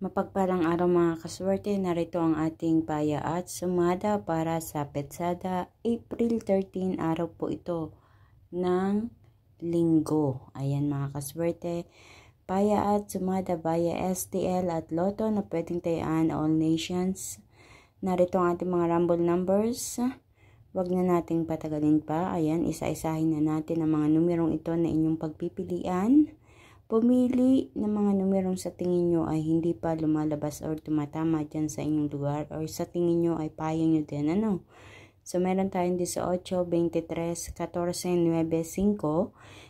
Mapagpalang araw mga kaswerte, narito ang ating paya at sumada para sa Petsada, April 13, araw po ito ng linggo. Ayan mga kaswerte, paya at sumada via STL at Lotto na pwedeng tayaan all nations. Narito ang ating mga rumble numbers. Wag na nating patagalin pa. Ayan, isa-isahin na natin ang mga numerong ito na inyong pagpipilian. Pumili ng mga numerong sa tingin nyo ay hindi pa lumalabas or tumatama dyan sa inyong lugar or sa tingin nyo ay payo nyo din. So, meron tayong 18, 23, 14, 9, 5,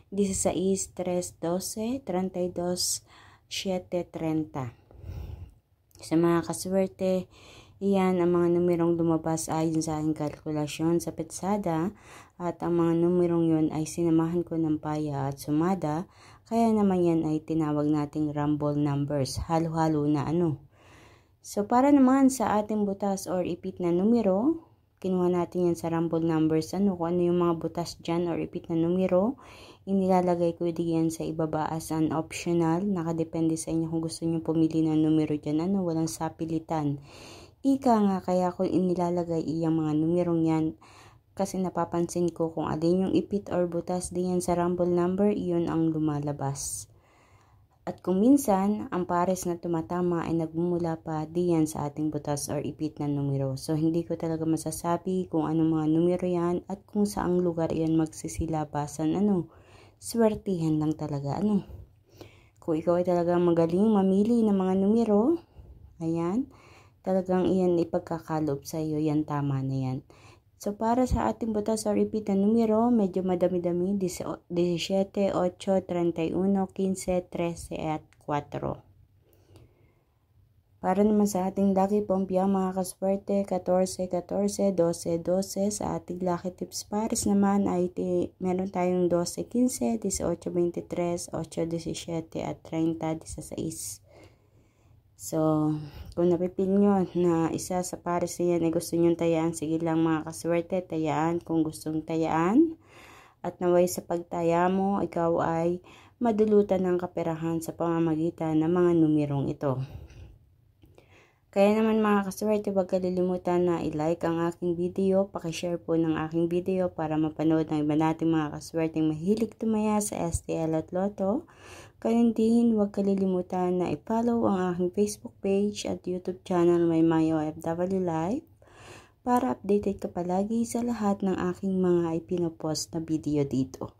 16, 3, 12, 32, 7, 30. Sa mga kaswerte, iyan ang mga numerong lumabas ayon sa aking kalkulasyon sa Petsada at ang mga numerong yun ay sinamahan ko ng paya at sumada. Kaya naman yan ay tinawag nating rumble numbers. Halo-halo na So, para naman sa ating butas or ipit na numero, kinuha natin yan sa rumble numbers. Kung ano yung mga butas dyan or ipit na numero, inilalagay ko diyan sa ibaba as an optional. Nakadepende sa inyo kung gusto nyo pumili ng numero dyan. Walang sapilitan. Ika nga, kaya ko inilalagay iyang mga numerong yan. Kasi napapansin ko kung alin yung ipit or butas diyan sa rumble number, iyon ang lumalabas. At kung minsan, ang pares na tumatama ay nagmumula pa diyan sa ating butas or ipit na numero. So, hindi ko talaga masasabi kung anong mga numero yan at kung saang lugar yan magsisilabasan. Swertihan lang talaga. Kung ikaw ay talagang magaling mamili ng mga numero, ayan, talagang iyan ipagkakalob sa iyo, yan tama na yan. So, para sa ating butas or repeat na numero, medyo madami-dami, 17, 8, 31, 15, 13, at 4. Para naman sa ating lucky pompya, mga kaswerte, 14, 14, 12, 12. Sa ating lucky tips pares naman ay meron tayong 12, 15, 18, 23, 8, 17, at 30, 16. So, kung napipili nyo na isa sa pares na yan ay gusto nyo tayaan, sige lang mga kaswerte, tayaan kung gustong tayaan. At naway sa pagtaya mo, ikaw ay madulutan ng kaperahan sa pamamagitan ng mga numerong ito. Kaya naman mga kaswerte, huwag kalilimutan na i-like ang aking video, pakishare po ng aking video para mapanood ng iba nating mga kaswerteng mahilig tumaya sa STL at Lotto. Kaya din, huwag kalilimutan na i-follow ang aking Facebook page at YouTube channel May Mayo OFW Live para updated ka palagi sa lahat ng aking mga ipinopost na video dito.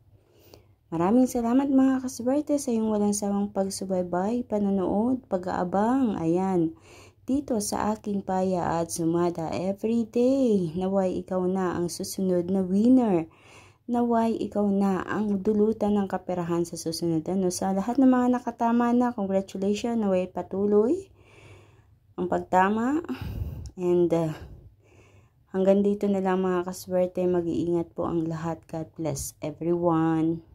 Maraming salamat mga kaswerte sa iyong walang sawang pagsubaybay, panonood, pag-aabang, ayan, dito sa aking paya at sumada everyday. Naway ikaw na ang susunod na winner. Naway ikaw na ang dulutan ng kaperahan sa susunod. Sa lahat ng mga nakatama na, congratulations. Naway patuloy ang pagtama. And hanggang dito na lang mga kaswerte. Mag-iingat po ang lahat. God bless everyone.